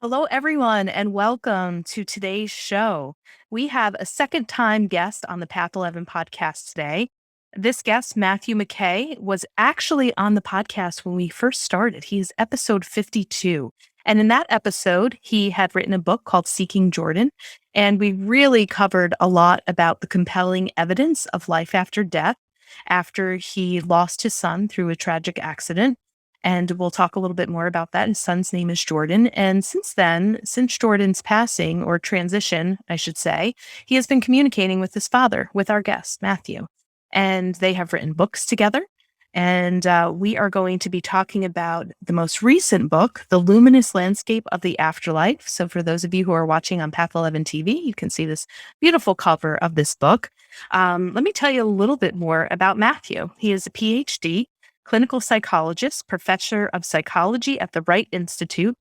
Hello, everyone, and welcome to today's show. We have a second time guest on the Path 11 podcast today. This guest, Matthew McKay, was actually on the podcast when we first started. He's episode 52. And in that episode, he had written a book called Seeking Jordan. And we really covered a lot about the compelling evidence of life after death after he lost his son through a tragic accident. And we'll talk a little bit more about that. His son's name is Jordan. And since then, since Jordan's passing or transition, I should say, he has been communicating with his father, with our guest, Matthew. And they have written books together. And we are going to be talking about the most recent book, The Luminous Landscape of the Afterlife. So for those of you who are watching on Path 11 TV, you can see this beautiful cover of this book. Let me tell you a little bit more about Matthew. He is a PhD, clinical psychologist, professor of psychology at the Wright Institute,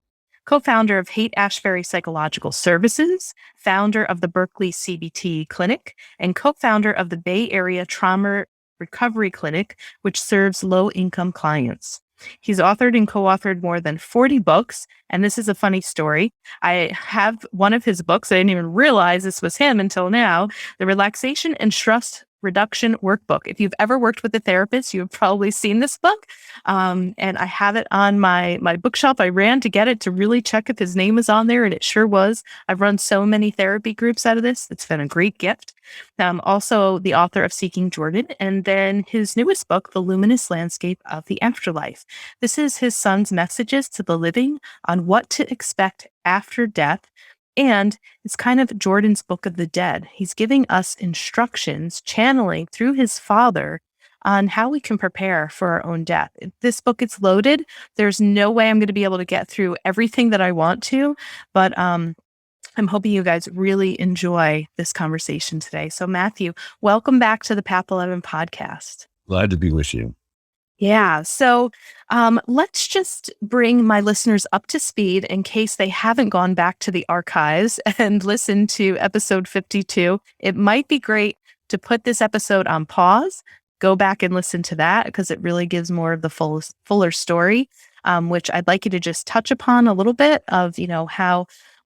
co-founder of Haight-Ashbury Psychological Services, founder of the Berkeley CBT Clinic, and co-founder of the Bay Area Trauma Recovery Clinic, which serves low-income clients. He's authored and co-authored more than 40 books, and this is a funny story. I have one of his books. I didn't even realize this was him until now, The Relaxation and Stress Reduction Workbook. If you've ever worked with a therapist, you've probably seen this book. And I have it on my bookshelf. I ran to get it to really check if his name is on there, and it sure was. I've run so many therapy groups out of this. It's been a great gift. Also the author of Seeking Jordan, and then his newest book, The Luminous Landscape of the Afterlife. This is his son's messages to the living on what to expect after death. And it's kind of Jordan's Book of the Dead. He's giving us instructions, channeling through his father on how we can prepare for our own death. This book is loaded. There's no way I'm going to be able to get through everything that I want to, but I'm hoping you guys really enjoy this conversation today. So Matthew, welcome back to the Path 11 podcast. Glad to be with you. Yeah. So let's just bring my listeners up to speed in case they haven't gone back to the archives and listened to episode 52. It might be great to put this episode on pause, go back and listen to that because it really gives more of the fuller story, which I'd like you to just touch upon a little bit of,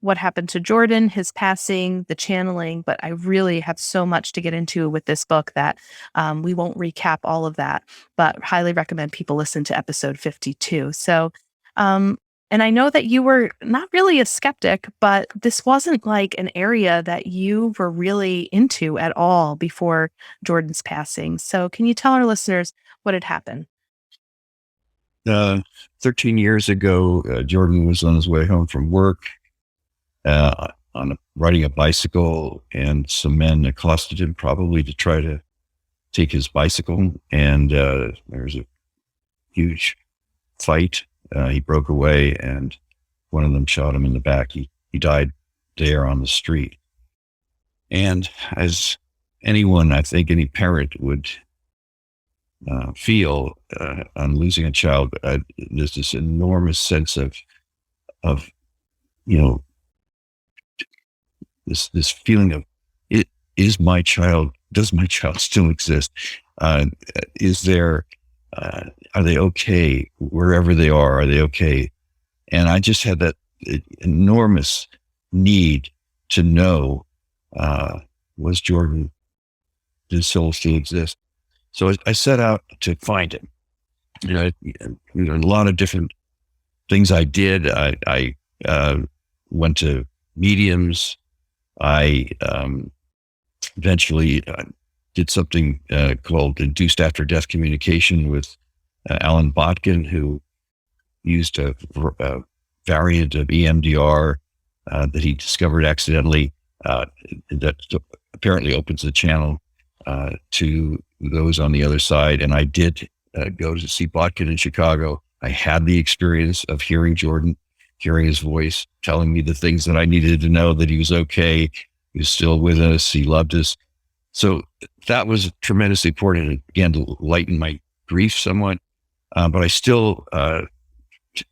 what happened to Jordan, his passing, the channeling, but I really have so much to get into with this book that we won't recap all of that, but highly recommend people listen to episode 52. So, and I know that you were not really a skeptic, but this wasn't like an area that you were really into at all before Jordan's passing. So can you tell our listeners what had happened? 13 years ago, Jordan was on his way home from work. Riding a bicycle, and some men accosted him, probably to try to take his bicycle. And there was a huge fight. He broke away, and one of them shot him in the back. He died there on the street. And as anyone, I think any parent would feel on losing a child, there's this enormous sense of this feeling of does my child still exist? Is there, are they okay? Wherever they are they okay? And I just had that enormous need to know, was Jordan, did his soul still exist? So I set out to find him. A lot of different things I did. I went to mediums. I eventually did something called induced after-death communication with Alan Botkin, who used a variant of EMDR that he discovered accidentally that apparently opens the channel to those on the other side. And I did go to see Botkin in Chicago. I had the experience of hearing Jordan, hearing his voice, telling me the things that I needed to know, that he was okay, he was still with us, he loved us. So that was tremendously important, again, to lighten my grief somewhat. But I still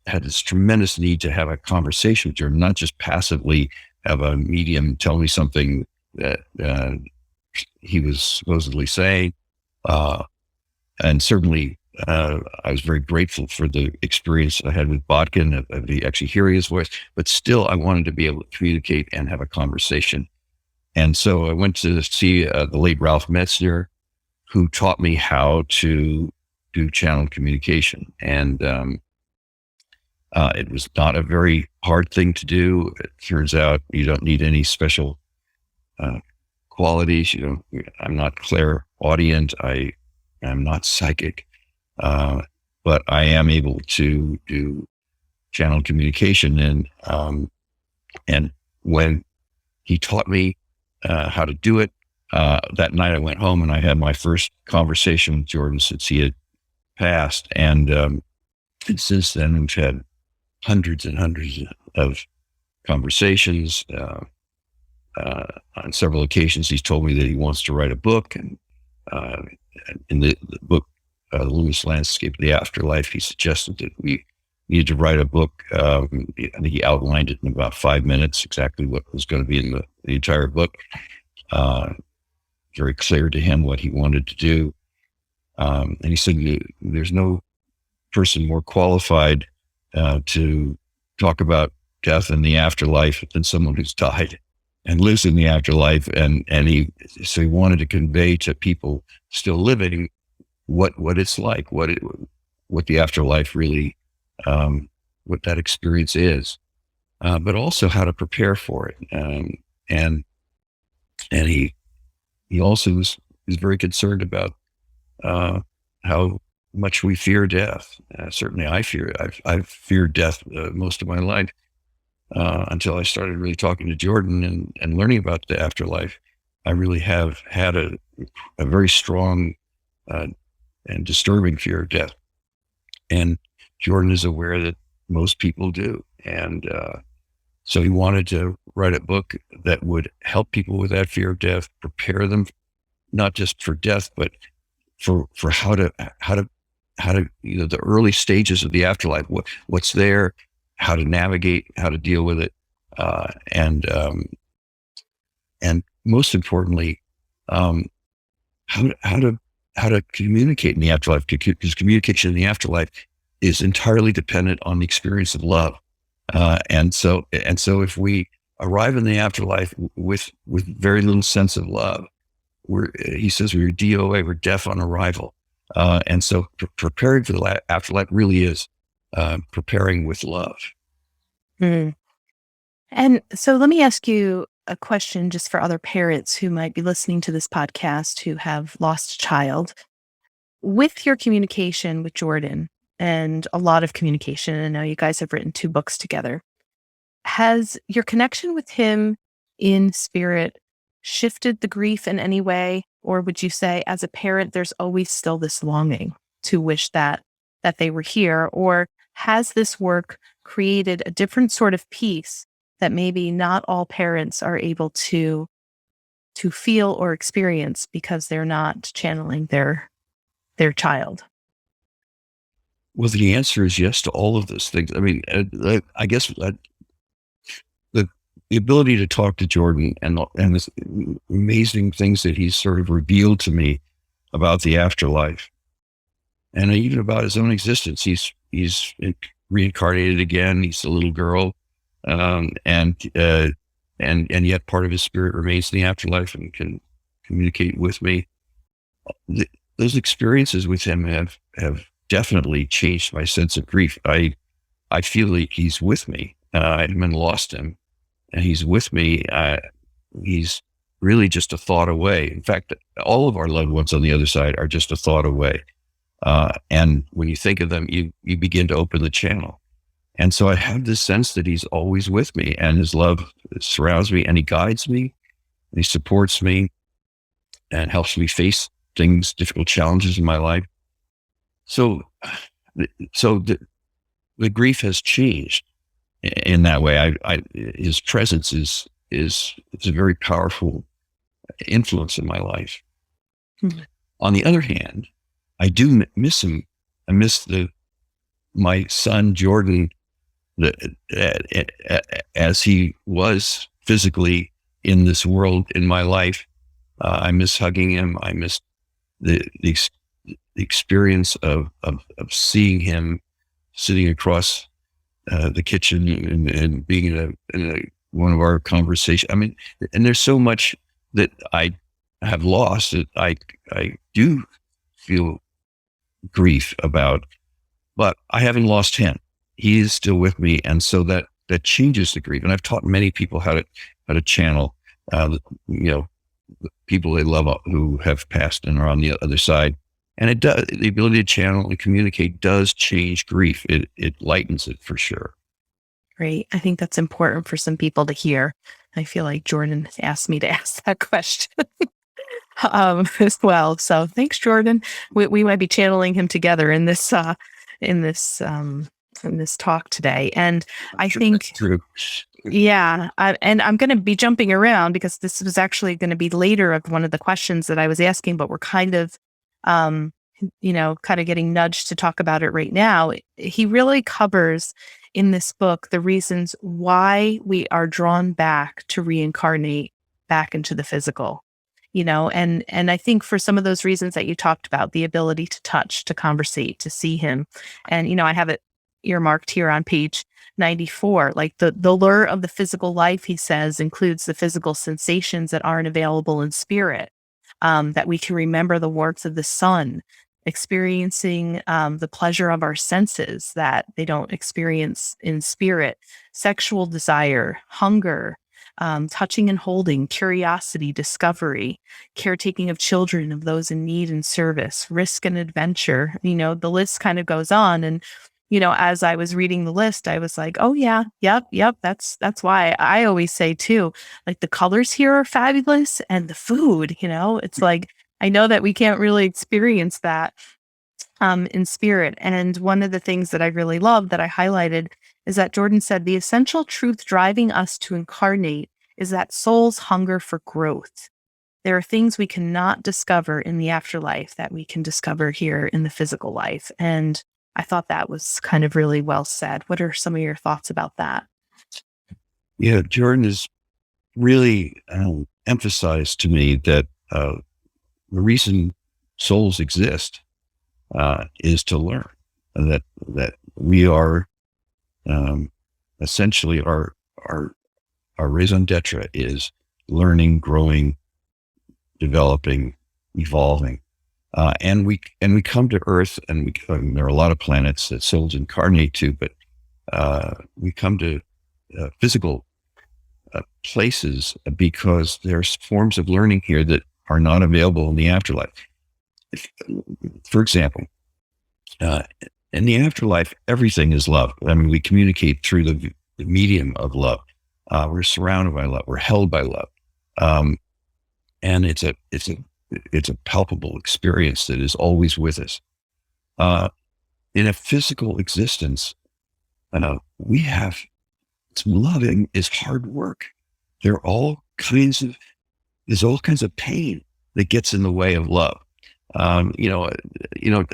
had this tremendous need to have a conversation with Jordan, not just passively have a medium tell me something that he was supposedly saying. And certainly I was very grateful for the experience I had with Botkin, of actually hearing his voice, but still I wanted to be able to communicate and have a conversation. And so I went to see the late Ralph Metzner, who taught me how to do channel communication. And it was not a very hard thing to do. It turns out you don't need any special qualities. I'm not clairaudient. I am not psychic. But I am able to do channel communication. And when he taught me how to do it, that night I went home and I had my first conversation with Jordan since he had passed. And since then we've had hundreds and hundreds of conversations. On several occasions, he's told me that he wants to write a book. And in the book, The Luminous Landscape of the Afterlife, he suggested that we needed to write a book. I think he outlined it in about 5 minutes, exactly what was going to be in the entire book. Very clear to him what he wanted to do. And he said, there's no person more qualified to talk about death and the afterlife than someone who's died and lives in the afterlife. And he wanted to convey to people still living what it's like, what the afterlife really, what that experience is, but also how to prepare for it. And he also was very concerned about how much we fear death. Certainly I've feared death most of my life until I started really talking to Jordan and learning about the afterlife. I really have had a very strong and disturbing fear of death. And Jordan is aware that most people do. And so he wanted to write a book that would help people with that fear of death, prepare them not just for death, but for how to the early stages of the afterlife, what's there, how to navigate, how to deal with it, and most importantly, how to communicate in the afterlife, because communication in the afterlife is entirely dependent on the experience of love. And so if we arrive in the afterlife with very little sense of love, he says we're DOA, we're death on arrival. And so preparing for the afterlife really is preparing with love. Mm. And so let me ask you a question just for other parents who might be listening to this podcast who have lost a child. With your communication with Jordan and a lot of communication, and I know you guys have written 2 books together, has your connection with him in spirit shifted the grief in any way? Or would you say as a parent, there's always still this longing to wish that they were here? Or has this work created a different sort of peace that maybe not all parents are able to feel or experience because they're not channeling their child? Well, the answer is yes to all of those things. I mean, I guess the ability to talk to Jordan and this amazing things that he's sort of revealed to me about the afterlife, and even about his own existence. He's reincarnated again. He's a little girl, and yet part of his spirit remains in the afterlife and can communicate with me. Those experiences with him have definitely changed my sense of grief. I feel like he's with me. I haven't lost him, and he's with me. He's really just a thought away. In fact, all of our loved ones on the other side are just a thought away. And when you think of them, you begin to open the channel. And so I have this sense that he's always with me, and his love surrounds me, and he guides me, and he supports me, and helps me face things, difficult challenges in my life. So the grief has changed in that way. His presence is a very powerful influence in my life. Mm-hmm. On the other hand, I do miss him. I miss my son Jordan, as he was physically in this world in my life. I miss hugging him. I miss the the experience of seeing him sitting across the kitchen and being in one of our conversations. I mean, and there's so much that I have lost that I do feel grief about, but I haven't lost him. He is still with me, and so that changes the grief. And I've taught many people how to channel, you know, people they love who have passed and are on the other side. And it does, the ability to channel and communicate does change grief. It lightens it for sure. Great. I think that's important for some people to hear. I feel like Jordan asked me to ask that question as well. So thanks, Jordan. We might be channeling him together in this in this um, in this talk today. And I Sure, think, that's true. yeah, and I'm going to be jumping around because this was actually going to be later of one of the questions that I was asking, but we're kind of, um, kind of getting nudged to talk about it right now. He really covers in this book the reasons why we are drawn back to reincarnate back into the physical. And I think for some of those reasons that you talked about, the ability to touch, to conversate, to see him, and I have it earmarked here on page 94. Like the lure of the physical life, he says, includes the physical sensations that aren't available in spirit. That we can remember the warmth of the sun, experiencing the pleasure of our senses that they don't experience in spirit, sexual desire, hunger, touching and holding, curiosity, discovery, caretaking of children, of those in need and service, risk and adventure. The list kind of goes on. And as I was reading the list, I was like, oh yeah, yep. That's why I always say too, like the colors here are fabulous and the food, it's like, I know that we can't really experience that in spirit. And one of the things that I really love that I highlighted is that Jordan said the essential truth driving us to incarnate is that soul's hunger for growth. There are things we cannot discover in the afterlife that we can discover here in the physical life. And I thought that was kind of really well said. What are some of your thoughts about that? Yeah, Jordan has really emphasized to me that the reason souls exist is to learn, and that we are essentially our raison d'etre is learning, growing, developing, evolving. And we come to Earth, and there are a lot of planets that souls incarnate to, but we come to physical places because there's forms of learning here that are not available in the afterlife. For example, in the afterlife, everything is love. I mean, we communicate through the medium of love. We're surrounded by love. We're held by love, and it's a palpable experience that is always with us. In a physical existence, we have loving is hard work. There's all kinds of pain that gets in the way of love.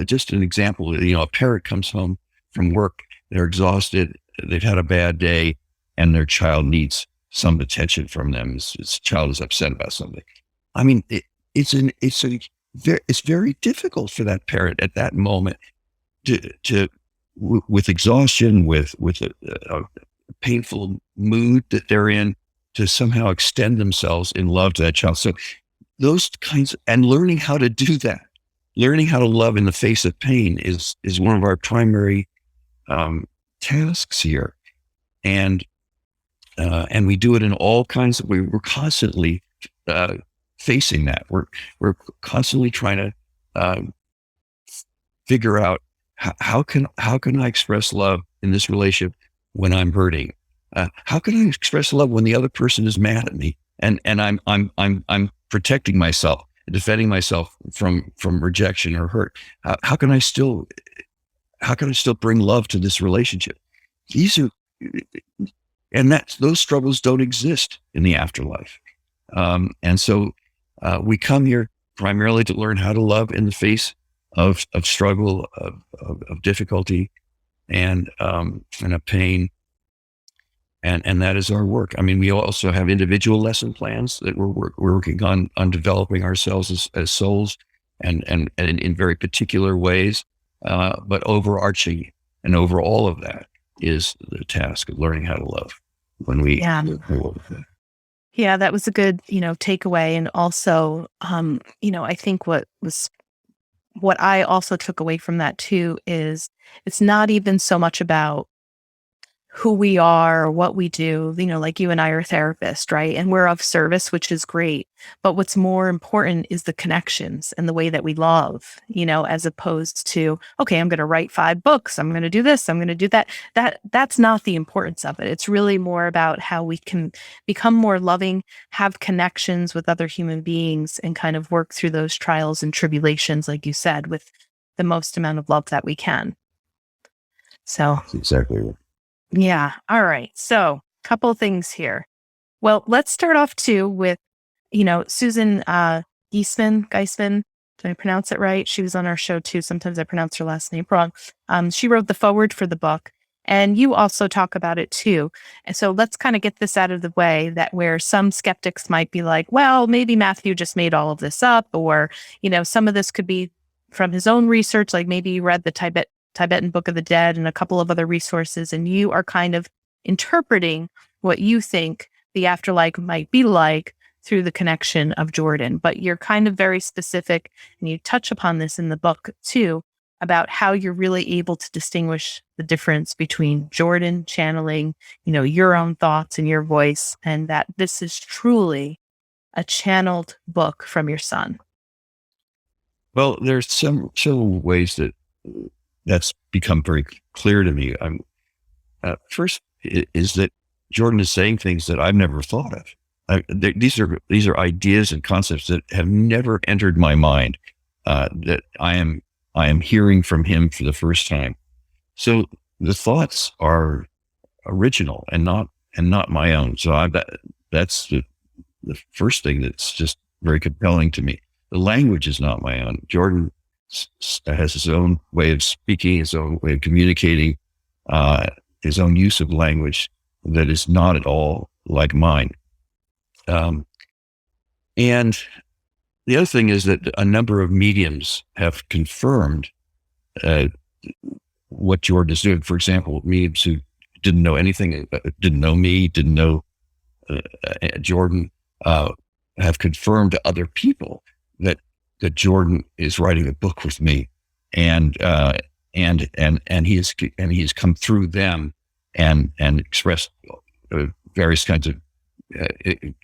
Just an example, a parent comes home from work, they're exhausted, they've had a bad day, and their child needs some attention from them. This child is upset about something. I mean, it's very difficult for that parent at that moment with exhaustion, with a painful mood that they're in, to somehow extend themselves in love to that child. So those kinds, and learning how to do that, learning how to love in the face of pain is one of our primary tasks here. And we do it in all kinds of ways. We're constantly facing that. We're constantly trying to figure out how can I express love in this relationship when I'm hurting? How can I express love when the other person is mad at me and I'm protecting myself, defending myself from rejection or hurt? How can I still bring love to this relationship? Those struggles don't exist in the afterlife. And so we come here primarily to learn how to love in the face of struggle, of difficulty, and of pain. And that is our work. I mean, we also have individual lesson plans that we're working on developing ourselves as souls. and in very particular ways, but overarching and over all of that is the task of learning how to love when we Yeah. Yeah, that was a good, takeaway. And also, I think what I also took away from that too is it's not even so much about who we are or what we do, like you and I are therapists, right? And we're of service, which is great. But what's more important is the connections and the way that we love, as opposed to, okay, I'm going to write 5 books. I'm going to do this. I'm going to do that. That's not the importance of it. It's really more about how we can become more loving, have connections with other human beings and kind of work through those trials and tribulations, like you said, with the most amount of love that we can. So That's exactly right. yeah. All right. So, couple of things here. Well, let's start off too with, Susan Geisman. Did I pronounce it right? She was on our show too. Sometimes I pronounce her last name wrong. She wrote the foreword for the book, and you also talk about it too. And so let's kind of get this out of the way that where some skeptics might be like, well, maybe Matthew just made all of this up, or, some of this could be from his own research, like maybe you read the Tibetan Book of the Dead and a couple of other resources, and you are kind of interpreting what you think the afterlife might be like through the connection of Jordan. But you're kind of very specific, and you touch upon this in the book too, about how you're really able to distinguish the difference between Jordan channeling, your own thoughts and your voice, and that this is truly a channeled book from your son. Well, there's several ways that that's become very clear to me. First is that Jordan is saying things that I've never thought of. These are ideas and concepts that have never entered my mind, that I am hearing from him for the first time. So the thoughts are original and not my own. So that's the first thing that's just very compelling to me. The language is not my own. Jordan has his own way of speaking, his own way of communicating, his own use of language that is not at all like mine. And the other thing is that a number of mediums have confirmed what Jordan is doing. For example, mediums who didn't know anything, didn't know me, didn't know Jordan, have confirmed to other people that Jordan is writing a book with me, and he has come through them and expressed various kinds of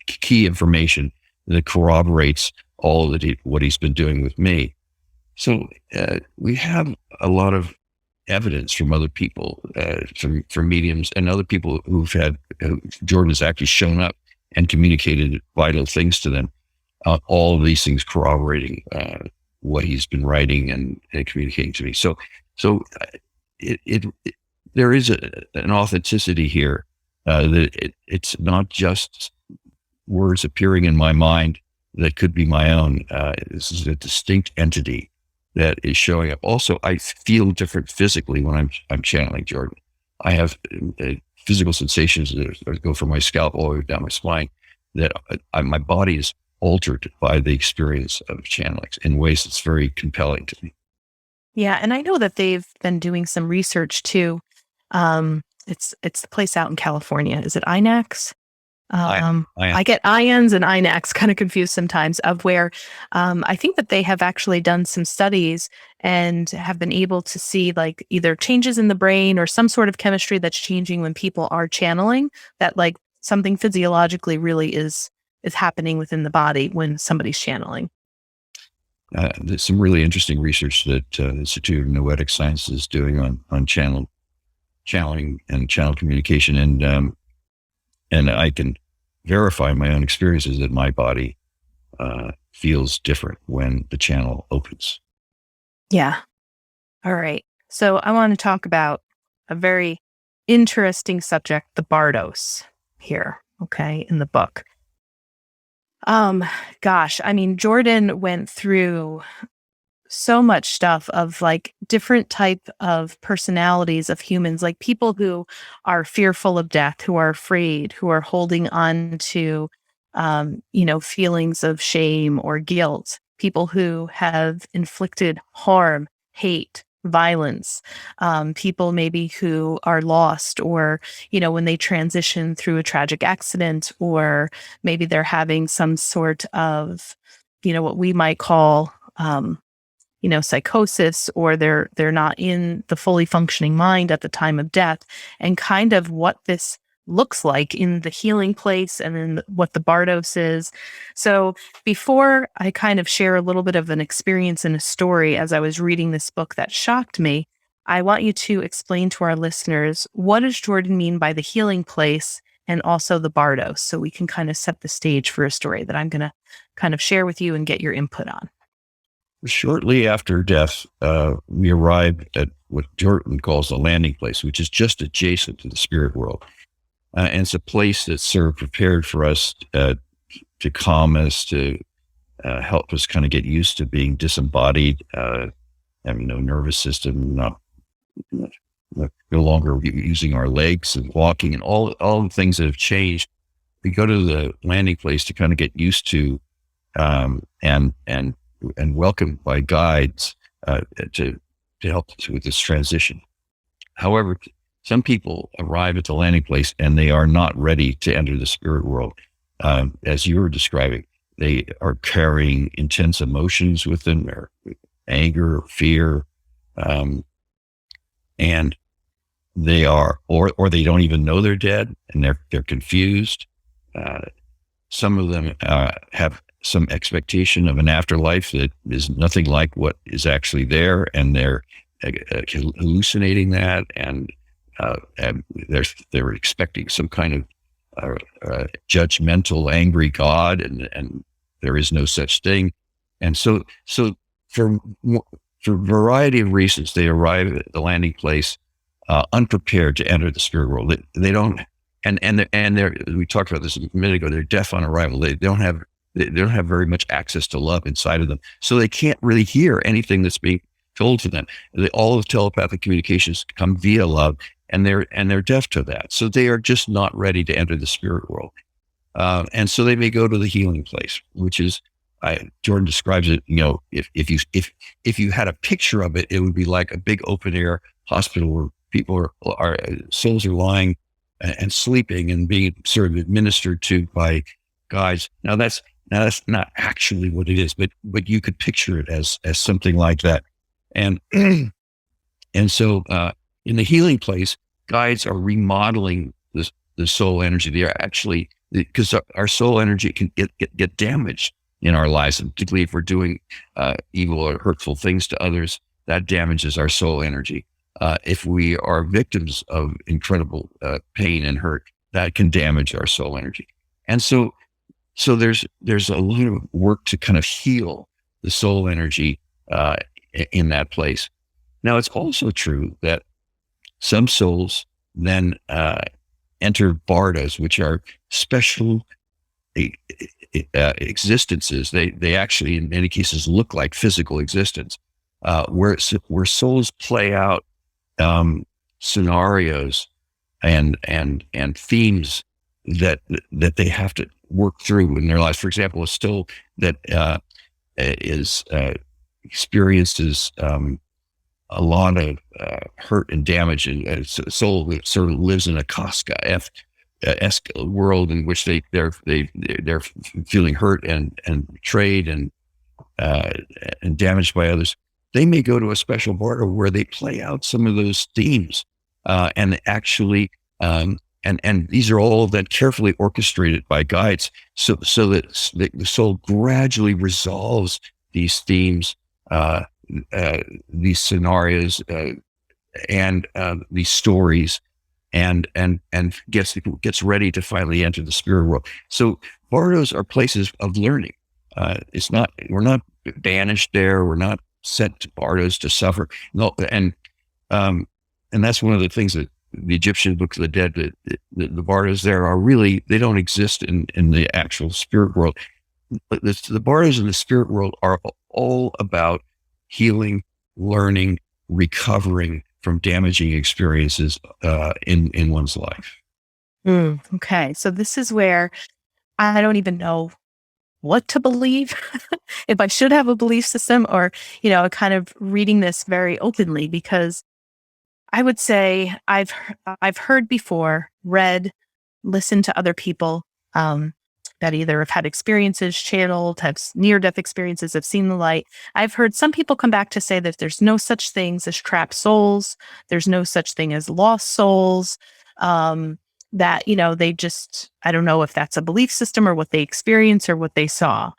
key information that corroborates all that what he's been doing with me. So we have a lot of evidence from other people, from mediums and other people Jordan has actually shown up and communicated vital things to them. All of these things corroborating what he's been writing and communicating to me. So there is an authenticity here, that it's not just words appearing in my mind that could be my own. This is a distinct entity that is showing up. Also, I feel different physically when I'm channeling Jordan. I have physical sensations that go from my scalp all the way down my spine, that my body is altered by the experience of channeling in ways that's very compelling to me. Yeah, and I know that they've been doing some research too. It's the place out in California. Is it INAX? I get IONS and INAX kind of confused sometimes, of where I think that they have actually done some studies and have been able to see like either changes in the brain or some sort of chemistry that's changing when people are channeling, that like something physiologically really is happening within the body when somebody's channeling. There's some really interesting research that the Institute of Noetic Sciences is doing on channeling and channel communication, and I can verify my own experiences that my body feels different when the channel opens. Yeah. All right. So I want to talk about a very interesting subject, the bardos here, okay, in the book. Gosh, I mean, Jordan went through so much stuff of like different type of personalities of humans, like people who are fearful of death, who are afraid, who are holding on to, feelings of shame or guilt. people who have inflicted harm, hate, violence, people maybe who are lost, or, when they transition through a tragic accident, or maybe they're having some sort of, what we might call, psychosis, or they're not in the fully functioning mind at the time of death, and kind of what this looks like in the healing place and then what the bardos is. So before I kind of share a little bit of an experience and a story as I was reading this book that shocked me, I want you to explain to our listeners, what does Jordan mean by the healing place and also the bardos, so we can kind of set the stage for a story that I'm going to kind of share with you and get your input on. Shortly after death, we arrive at what Jordan calls the landing place, which is just adjacent to the spirit world. And it's a place that's sort of prepared for us to calm us, to help us kind of get used to being disembodied, having no nervous system, no longer using our legs and walking, and all the things that have changed. We go to the landing place to kind of get used to, and welcomed by guides to help us with this transition. However, some people arrive at the landing place and they are not ready to enter the spirit world. As you were describing, they are carrying intense emotions with them, or anger, fear, and they are, or they don't even know they're dead, and they're confused. Some of them have some expectation of an afterlife that is nothing like what is actually there, and they're hallucinating that, and they're expecting some kind of judgmental, angry God, and there is no such thing. And so for a variety of reasons, they arrive at the landing place unprepared to enter the spirit world. They don't, and they're, we talked about this a minute ago, they're deaf on arrival. They don't have very much access to love inside of them, so they can't really hear anything that's being told to them. All of telepathic communications come via love, and they're deaf to that. So they are just not ready to enter the spirit world, and so they may go to the healing place, which is, Jordan describes it. If you had a picture of it, it would be like a big open air hospital where people are souls are lying and sleeping and being sort of administered to by guides. Now that's not actually what it is, but you could picture it as something like that. And so in the healing place, guides are remodeling the soul energy. They are actually, because our soul energy can get damaged in our lives, and particularly if we're doing evil or hurtful things to others, that damages our soul energy. If we are victims of incredible pain and hurt, that can damage our soul energy. And so there's a lot of work to kind of heal the soul energy in that place. Now, it's also true that some souls then enter bardos, which are special existences. They actually, in many cases, look like physical existence, where souls play out scenarios and themes that they have to work through in their lives. For example, a soul that is experiences a lot of hurt and damage, and a soul that sort of lives in a Kafka-esque world in which they're feeling hurt and betrayed and damaged by others. They may go to a special bardo where they play out some of those themes, and actually, and these are all then carefully orchestrated by guides, so that the soul gradually resolves these themes, these scenarios, and these stories, and gets ready to finally enter the spirit world. So bardos are places of learning. We're not banished there. We're not sent to bardos to suffer. No, and that's one of the things that the Egyptian Book of the Dead, the bardos there are really, they don't exist in the actual spirit world. But the bardos in the spirit world are all about healing, learning, recovering from damaging experiences in one's life. Okay, so this is where I don't even know what to believe, if I should have a belief system, or, kind of reading this very openly because I would say I've heard before, read, listened to other people that either have had experiences channeled, have near death experiences, have seen the light. I've heard some people come back to say that there's no such things as trapped souls. There's no such thing as lost souls. Um, that, they just, I don't know if that's a belief system or what they experienced or what they saw.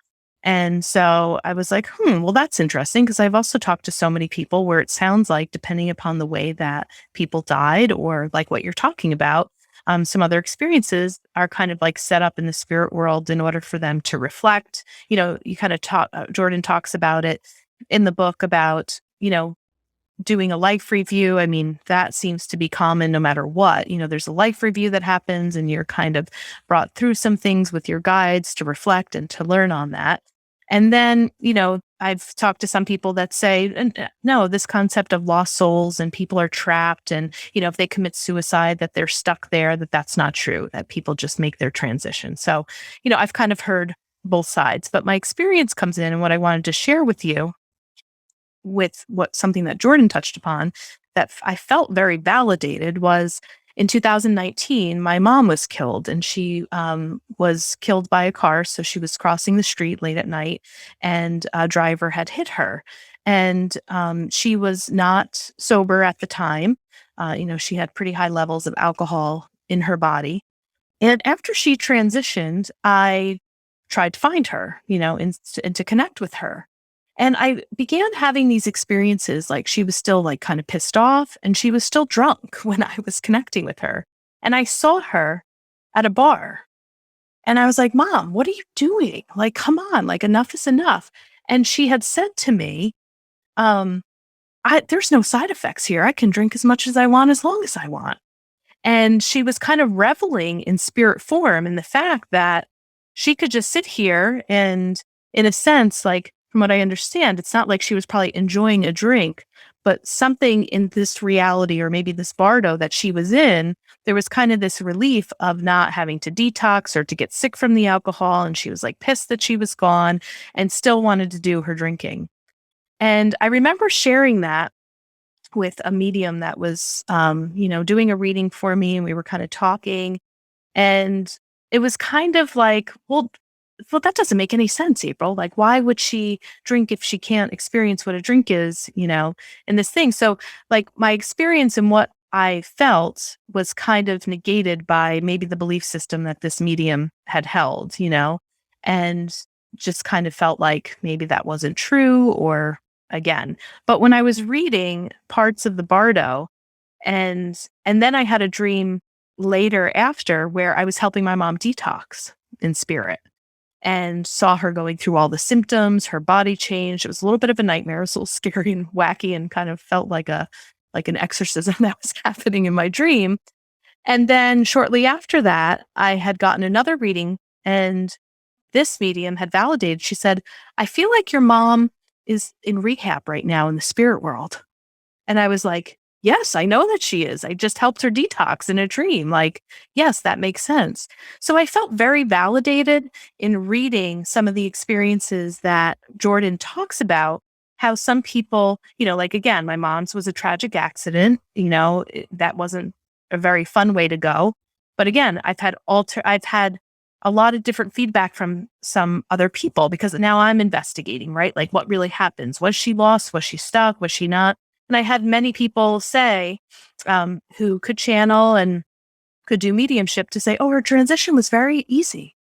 And so I was like, well, that's interesting because I've also talked to so many people where it sounds like, depending upon the way that people died or like what you're talking about, some other experiences are kind of like set up in the spirit world in order for them to reflect. You kind of talk, Jordan talks about it in the book about, doing a life review. I mean, that seems to be common no matter what. There's a life review that happens and you're kind of brought through some things with your guides to reflect and to learn on that. And then, I've talked to some people that say, no, this concept of lost souls and people are trapped. And, if they commit suicide, that they're stuck there, that's not true, that people just make their transition. So, I've kind of heard both sides, but my experience comes in and what I wanted to share with you with something that Jordan touched upon that I felt very validated was in 2019, my mom was killed and she was killed by a car. So she was crossing the street late at night and a driver had hit her. And she was not sober at the time. She had pretty high levels of alcohol in her body. And after she transitioned, I tried to find her, and to connect with her. And I began having these experiences like she was still like kind of pissed off and she was still drunk when I was connecting with her. And I saw her at a bar and I was like, Mom, what are you doing? Like, come on, like enough is enough. And she had said to me, um, there's no side effects here. I can drink as much as I want, as long as I want. And she was kind of reveling in spirit form in the fact that she could just sit here and, in a sense, like from what I understand, it's not like she was probably enjoying a drink, but something in this reality or maybe this bardo that she was in, there was kind of this relief of not having to detox or to get sick from the alcohol. And she was like pissed that she was gone and still wanted to do her drinking. And I remember sharing that with a medium that was, doing a reading for me, and we were kind of talking, and it was kind of like, well, that doesn't make any sense, April. Like, why would she drink if she can't experience what a drink is, in this thing? So, like, my experience and what I felt was kind of negated by maybe the belief system that this medium had held, and just kind of felt like maybe that wasn't true or again. But when I was reading parts of the Bardo and then I had a dream later after where I was helping my mom detox in spirit and saw her going through all the symptoms, her body changed. It was a little bit of a nightmare. It was a little scary and wacky and kind of felt like an exorcism that was happening in my dream. And then shortly after that, I had gotten another reading and this medium had validated. She said, I feel like your mom is in rehab right now in the spirit world. And I was like, yes, I know that she is. I just helped her detox in a dream. Like, yes, that makes sense. So I felt very validated in reading some of the experiences that Jordan talks about. How some people, like again, my mom's was a tragic accident, that wasn't a very fun way to go. But again, I've had a lot of different feedback from some other people because now I'm investigating, right? Like what really happens? Was she lost? Was she stuck? Was she not? And I had many people say, who could channel and could do mediumship to say, oh, her transition was very easy.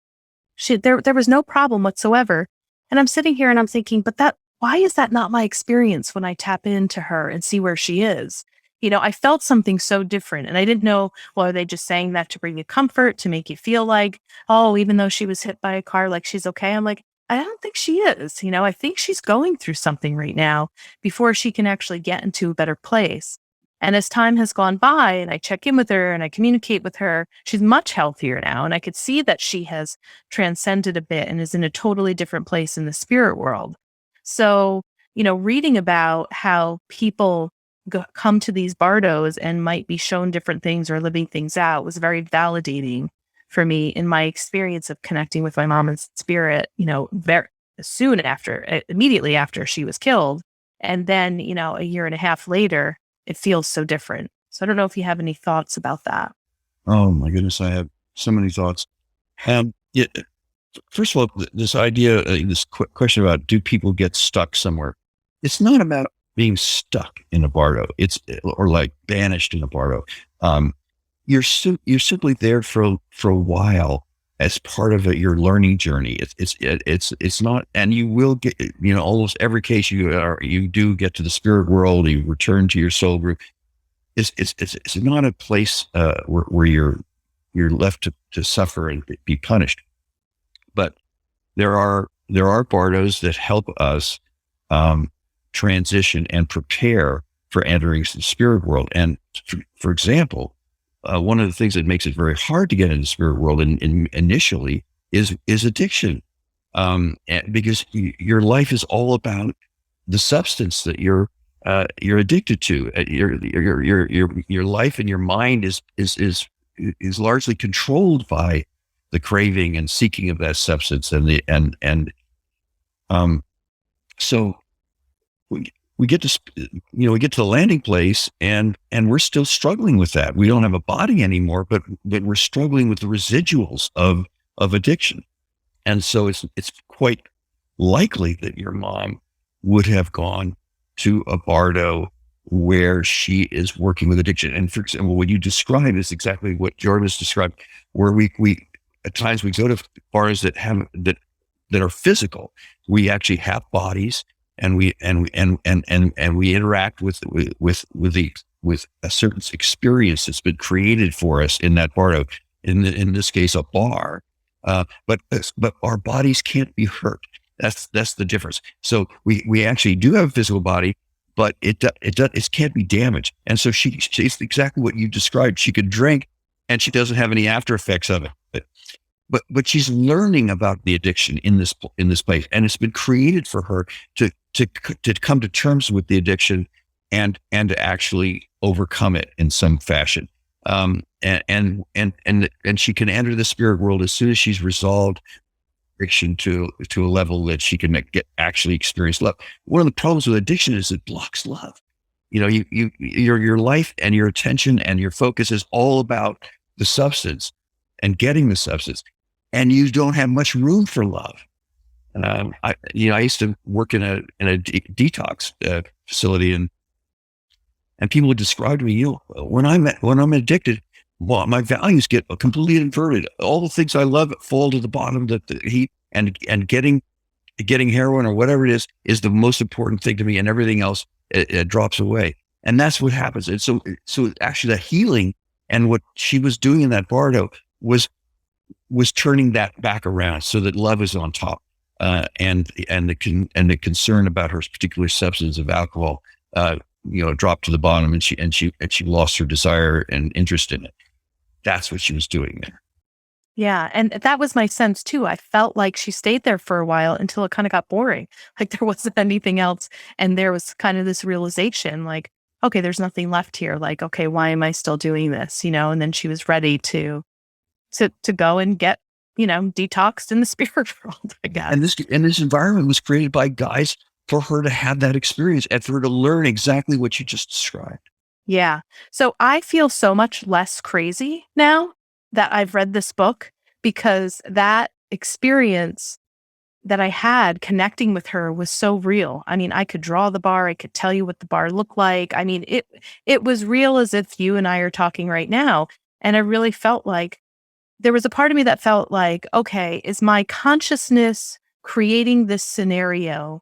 There was no problem whatsoever. And I'm sitting here and I'm thinking, why is that not my experience when I tap into her and see where she is? I felt something so different and I didn't know, well, are they just saying that to bring you comfort, to make you feel like, oh, even though she was hit by a car, like she's okay. I'm like, I don't think she is. I think she's going through something right now before she can actually get into a better place. And as time has gone by and I check in with her and I communicate with her, she's much healthier now. And I could see that she has transcended a bit and is in a totally different place in the spirit world. So, reading about how people come to these bardos and might be shown different things or living things out was very validating for me in my experience of connecting with my mom in spirit, very soon after, immediately after she was killed. And then, a year and a half later, it feels so different. So I don't know if you have any thoughts about that. Oh my goodness, I have so many thoughts. Yeah, first of all, this idea, this question about do people get stuck somewhere? It's not about being stuck in a bardo. Or like banished in a bardo. Um, you're simply there for a while as part of your learning journey. It's not, and you will get, almost every case you do get to the spirit world. You return to your soul group. It's not a place where you're left to suffer and be punished. But there are bardos that help us transition and prepare for entering the spirit world. And for example, one of the things that makes it very hard to get into the spirit world initially is addiction, because your life is all about the substance that you're addicted to. Your life and your mind is largely controlled by the craving and seeking of that substance, so we get to the landing place, and we're still struggling with that. We don't have a body anymore, but we're struggling with the residuals of addiction. And so it's quite likely that your mom would have gone to a bardo where she is working with addiction. And for example, what you described is exactly what Jordan's described, where we at times we go to bars that are physical. We actually have bodies, and we interact with a certain experience that's been created for us in that bardo. In this case, a bar. But our bodies can't be hurt. That's the difference. So we actually do have a physical body, but it can't be damaged. And so she's exactly what you described. She could drink, and she doesn't have any after effects of it. But she's learning about the addiction in this place, and it's been created for her to come to terms with the addiction and to actually overcome it in some fashion. And she can enter the spirit world as soon as she's resolved addiction to a level that she can actually experience love. One of the problems with addiction is it blocks love. Your life and your attention and your focus is all about the substance and getting the substance, and you don't have much room for love. I used to work in a detox facility, and people would describe to me, when I'm addicted, well, my values get completely inverted. All the things I love fall to the bottom. That the heat and getting heroin or whatever it is the most important thing to me, and everything else it drops away. And that's what happens. And so actually, the healing and what she was doing in that bardo was turning that back around, so that love is on top, and the concern about her particular substance of alcohol, dropped to the bottom, and she lost her desire and interest in it. That's what she was doing there. Yeah. And that was my sense too. I felt like she stayed there for a while until it kind of got boring. Like there wasn't anything else. And there was kind of this realization like, okay, there's nothing left here. Like, okay, why am I still doing this? And then she was ready to go and get, detoxed in the spirit world, I guess. And this environment was created by guys for her to have that experience and for her to learn exactly what you just described. Yeah. So I feel so much less crazy now that I've read this book, because that experience that I had connecting with her was so real. I mean, I could draw the bar. I could tell you what the bar looked like. I mean, it was real as if you and I are talking right now. And I really felt like there was a part of me that felt like, okay, is my consciousness creating this scenario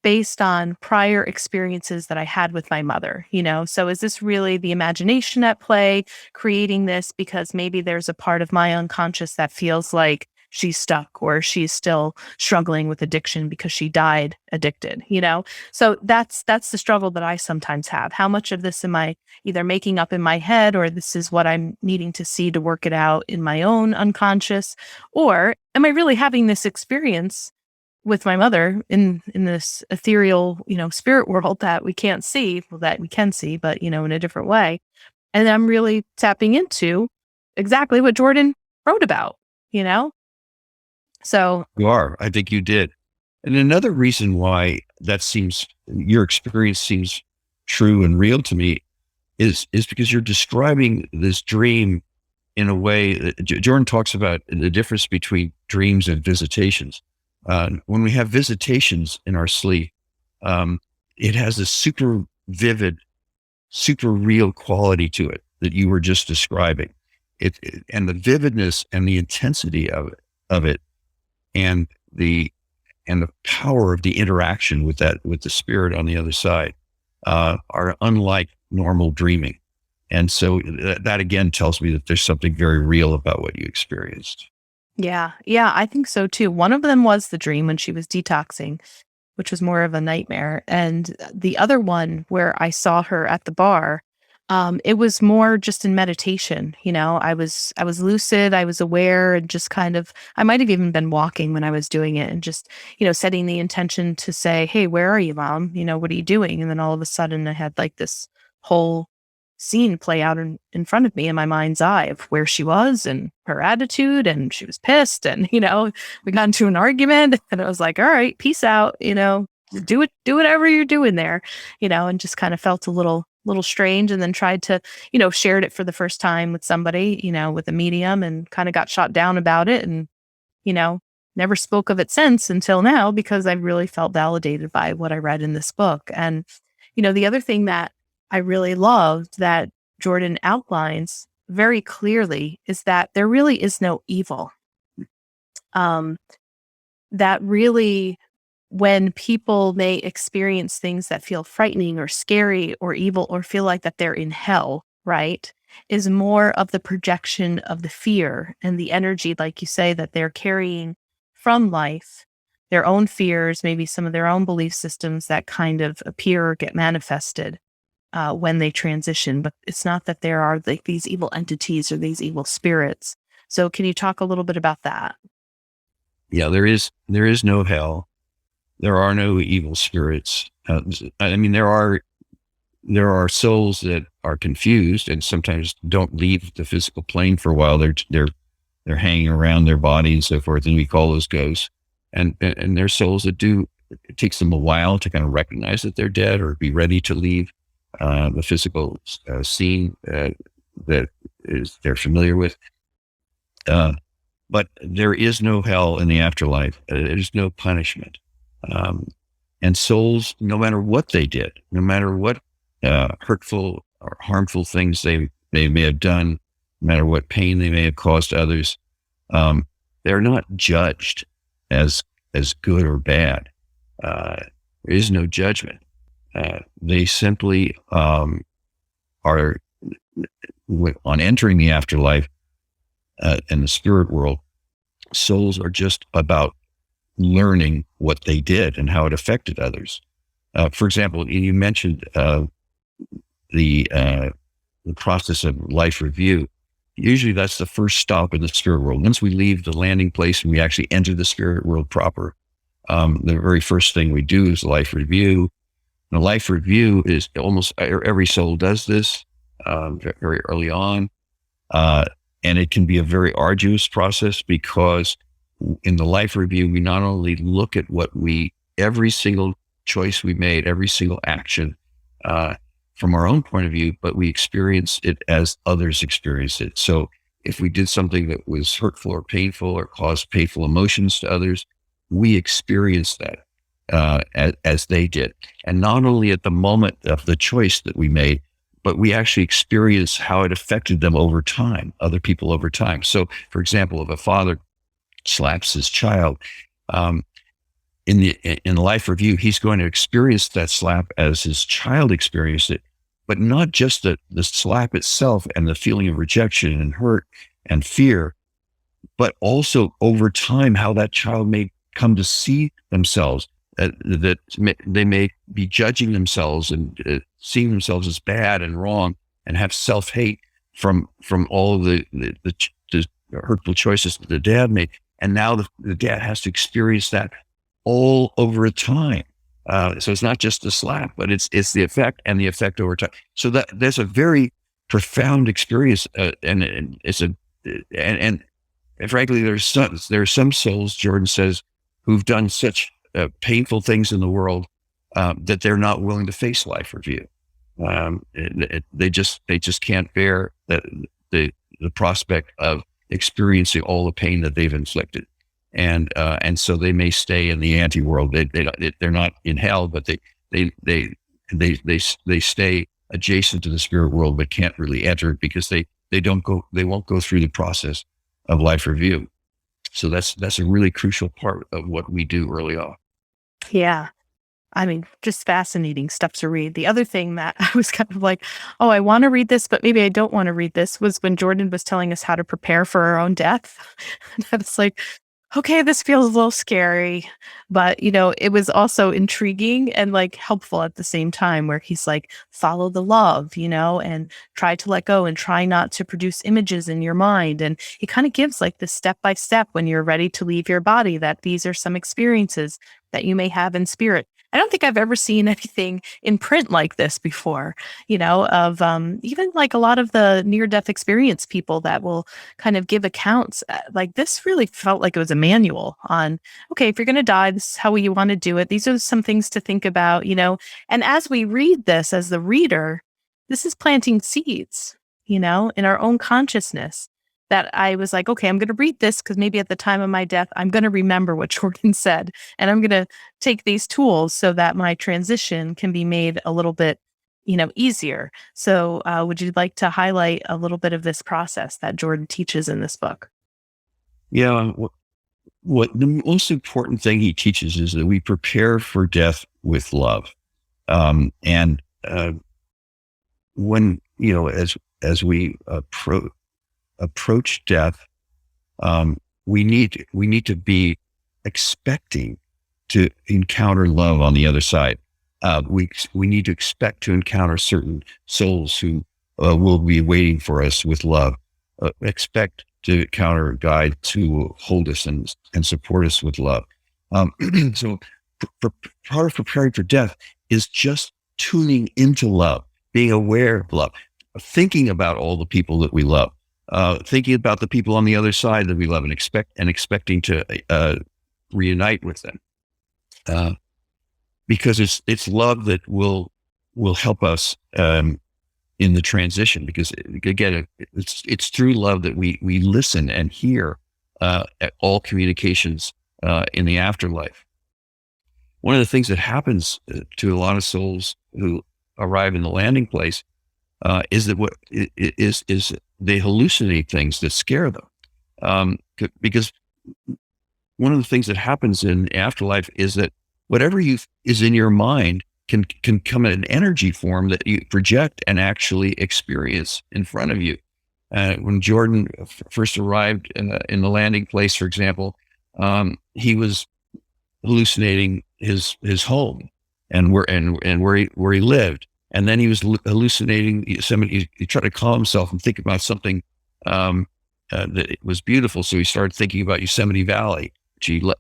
based on prior experiences that I had with my mother, So is this really the imagination at play creating this, because maybe there's a part of my unconscious that feels like she's stuck or she's still struggling with addiction because she died addicted, So that's the struggle that I sometimes have. How much of this am I either making up in my head, or this is what I'm needing to see to work it out in my own unconscious? Or am I really having this experience with my mother in this ethereal, spirit world that we can't see, well, that we can see, but, in a different way. And I'm really tapping into exactly what Jordan wrote about, you know? So, You are. I think you did. And another reason why your experience seems true and real to me is because you're describing this dream in a way that Jordan talks about the difference between dreams and visitations. When we have visitations in our sleep, um, it has a super vivid, super real quality to it that you were just describing. And the vividness and the intensity of it, and the power of the interaction with the spirit on the other side, are unlike normal dreaming. And so that again tells me that there's something very real about what you experienced. yeah. Yeah, I think so too. One of them was the dream when she was detoxing, which was more of a nightmare. And the other one where I saw her at the bar, it was more just in meditation. I was lucid, I was aware, and just kind of, I might have even been walking when I was doing it, and just, setting the intention to say, "Hey, where are you, mom? What are you doing?" And then all of a sudden I had like this whole scene play out in front of me in my mind's eye of where she was and her attitude, and she was pissed, and we got into an argument, and I was like, all right, peace out, do whatever you're doing there, and just kind of felt a little strange, and then tried to, shared it for the first time with somebody, with a medium, and kind of got shot down about it, and you know never spoke of it since until now, because I really felt validated by what I read in this book. And the other thing that I really loved that Jordan outlines very clearly is that there really is no evil. Um, that really, when people may experience things that feel frightening or scary or evil, or feel like that they're in hell, right, is more of the projection of the fear and the energy, like you say, that they're carrying from life, their own fears, maybe some of their own belief systems that kind of appear or get manifested when they transition. But it's not that there are like these evil entities or these evil spirits. So can you talk a little bit about that? Yeah, there is no hell. There are no evil spirits. I mean, there are souls that are confused and sometimes don't leave the physical plane for a while. They're hanging around their body and so forth, and we call those ghosts. And there's souls that do. It takes them a while to kind of recognize that they're dead or be ready to leave the physical scene that they're familiar with. But there is no hell in the afterlife. There's no punishment. And souls, no matter what they did, no matter what hurtful or harmful things they may have done, no matter what pain they may have caused others, they're not judged as good or bad. There is no judgment. They simply are, on entering the afterlife and the spirit world, souls are just about learning what they did and how it affected others. For example, you mentioned the process of life review. Usually that's the first stop in the spirit world. Once we leave the landing place and we actually enter the spirit world proper, the very first thing we do is life review. And a life review is almost every soul does this very early on. And it can be a very arduous process, because in the life review, we not only look at every single choice we made, every single action from our own point of view, but we experience it as others experience it. So if we did something that was hurtful or painful or caused painful emotions to others, we experience that as they did. And not only at the moment of the choice that we made, but we actually experience how it affected them over time, other people over time. So, for example, if a father slaps his child, in the life review, he's going to experience that slap as his child experienced it, but not just the slap itself and the feeling of rejection and hurt and fear, but also over time how that child may come to see themselves, that they may be judging themselves and seeing themselves as bad and wrong, and have self-hate from all of the hurtful choices that the dad made. And now the dad has to experience that all over time. So it's not just the slap, but it's the effect, and the effect over time. So there's a very profound experience, and it's a and frankly, there are some souls, Jordan says, who've done such painful things in the world that they're not willing to face life review. They just can't bear the prospect of experiencing all the pain that they've inflicted, and so they may stay in the anti-world. They're not in hell, but they stay adjacent to the spirit world, but can't really enter it because they won't go through the process of life review. So that's a really crucial part of what we do early on. Yeah. I mean, just fascinating stuff to read. The other thing that I was kind of like, oh, I want to read this, but maybe I don't want to read this, was when Jordan was telling us how to prepare for our own death. And I was like, okay, this feels a little scary, but it was also intriguing and like helpful at the same time, where he's like, follow the love, and try to let go and try not to produce images in your mind. And he kind of gives like this step by step when you're ready to leave your body, that these are some experiences that you may have in spirit. I don't think I've ever seen anything in print like this before, of even like a lot of the near death experience people that will kind of give accounts. Like this really felt like it was a manual on, okay, if you're going to die, this is how you want to do it. These are some things to think about, And as we read this as the reader, this is planting seeds, in our own consciousness, that I was like, okay, I'm going to read this because maybe at the time of my death, I'm going to remember what Jordan said. And I'm going to take these tools so that my transition can be made a little bit, easier. So would you like to highlight a little bit of this process that Jordan teaches in this book? Yeah. What the most important thing he teaches is that we prepare for death with love. And when, as we approach death, we need to be expecting to encounter love on the other side. We need to expect to encounter certain souls who will be waiting for us with love. Expect to encounter guides who will hold us and support us with love. So part of preparing for death is just tuning into love, being aware of love, thinking about all the people that we love. Thinking about the people on the other side that we love and expecting to reunite with them, because it's love that will help us in the transition. Because again, it's through love that we listen and hear at all communications in the afterlife. One of the things that happens to a lot of souls who arrive in the landing place is that is they hallucinate things that scare them. Because one of the things that happens in afterlife is that whatever is in your mind can come in an energy form that you project and actually experience in front of you. When Jordan first arrived in the landing place, for example, he was hallucinating his home and where he lived. And then he was hallucinating Yosemite. He tried to calm himself and think about something that was beautiful. So he started thinking about Yosemite Valley,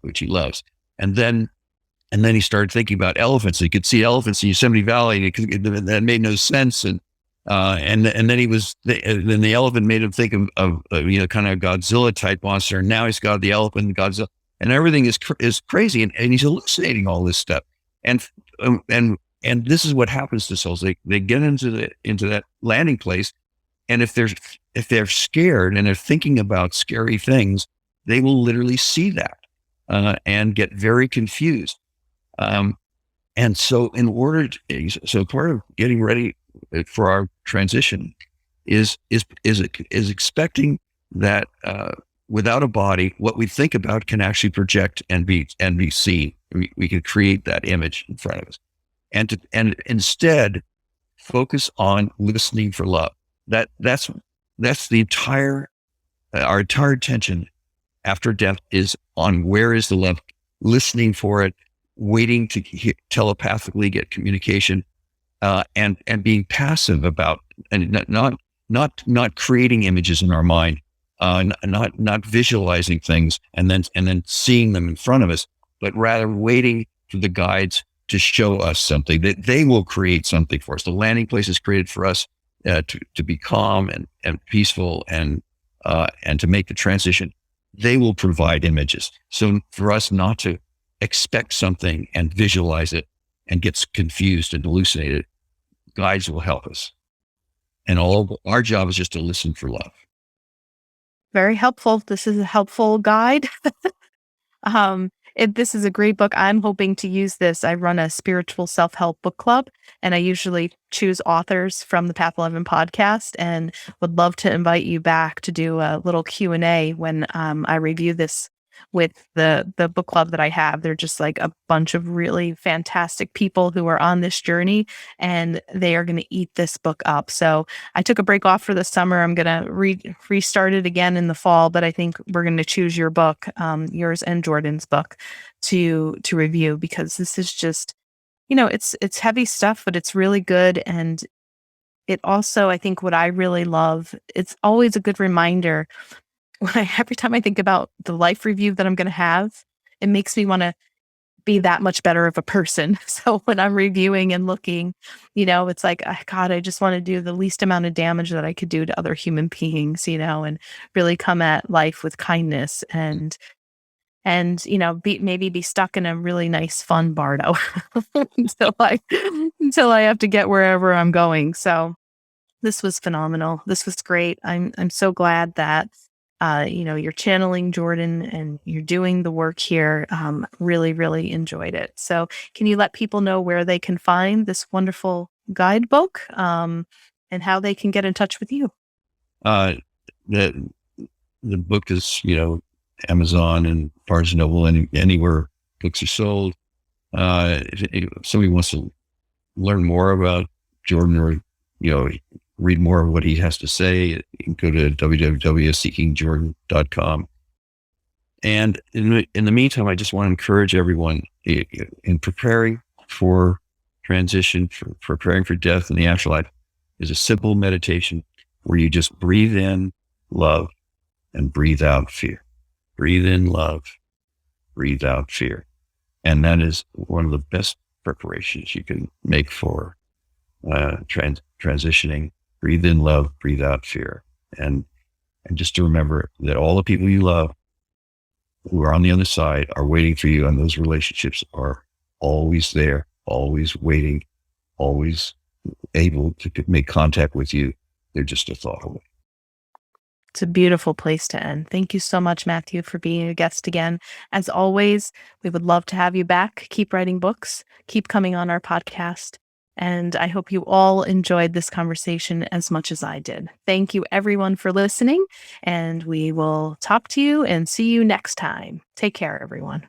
which he loves. And then he started thinking about elephants. He could see elephants in Yosemite Valley, and that made no sense. And then then the elephant made him think of kind of Godzilla type monster. And now he's got the elephant, Godzilla, and everything is crazy. And he's hallucinating all this stuff. And this is what happens to souls. They get into that landing place, and if they're scared and they're thinking about scary things, they will literally see that and get very confused. And so, part of getting ready for our transition is expecting that without a body, what we think about can actually project and be seen. We can create that image in front of us. And instead focus on listening for love. That's the entire our entire attention after death is on where is the love, listening for it, waiting to telepathically get communication, and being passive about, and not creating images in our mind, not visualizing things and then seeing them in front of us, but rather waiting for the guides to show us something, that they will create something for us. The landing place is created for us to be calm and peaceful and and to make the transition, they will provide images. So for us not to expect something and visualize it and gets confused and hallucinated, guides will help us. And all our job is just to listen for love. Very helpful. This is a helpful guide. This is a great book. I'm hoping to use this. I run a spiritual self-help book club, and I usually choose authors from the Path 11 podcast, and would love to invite you back to do a little Q&A when I review this with the book club that I have. They're just like a bunch of really fantastic people who are on this journey, and they are going to eat this book up. So I took a break off for the summer. I'm going to restart it again in the fall, but I think we're going to choose your book, yours and Jordan's book, to review, because this is just, it's heavy stuff, but it's really good. And it also, I think what I really love, it's always a good reminder every time I think about the life review that I'm going to have, it makes me want to be that much better of a person. So when I'm reviewing and looking, it's like, God, I just want to do the least amount of damage that I could do to other human beings, and really come at life with kindness and maybe be stuck in a really nice fun bardo until I have to get wherever I'm going. So this was phenomenal. This was great. I'm so glad that you're channeling Jordan and you're doing the work here. Really, really enjoyed it. So can you let people know where they can find this wonderful guidebook, and how they can get in touch with you? Uh, the, the book is, Amazon and Barnes & Noble, anywhere books are sold. If somebody wants to learn more about Jordan, or, read more of what he has to say, you can go to www.seekingjordan.com. And in the meantime, I just want to encourage everyone in preparing for transition, for preparing for death and the afterlife, is a simple meditation where you just breathe in love and breathe out fear. Breathe in love, breathe out fear. And that is one of the best preparations you can make for transitioning. Breathe in love, breathe out fear. And just to remember that all the people you love who are on the other side are waiting for you, and those relationships are always there, always waiting, always able to make contact with you. They're just a thought away. It's a beautiful place to end. Thank you so much, Matthew, for being a guest again. As always, we would love to have you back. Keep writing books, keep coming on our podcast. And I hope you all enjoyed this conversation as much as I did. Thank you, everyone, for listening. And we will talk to you and see you next time. Take care, everyone.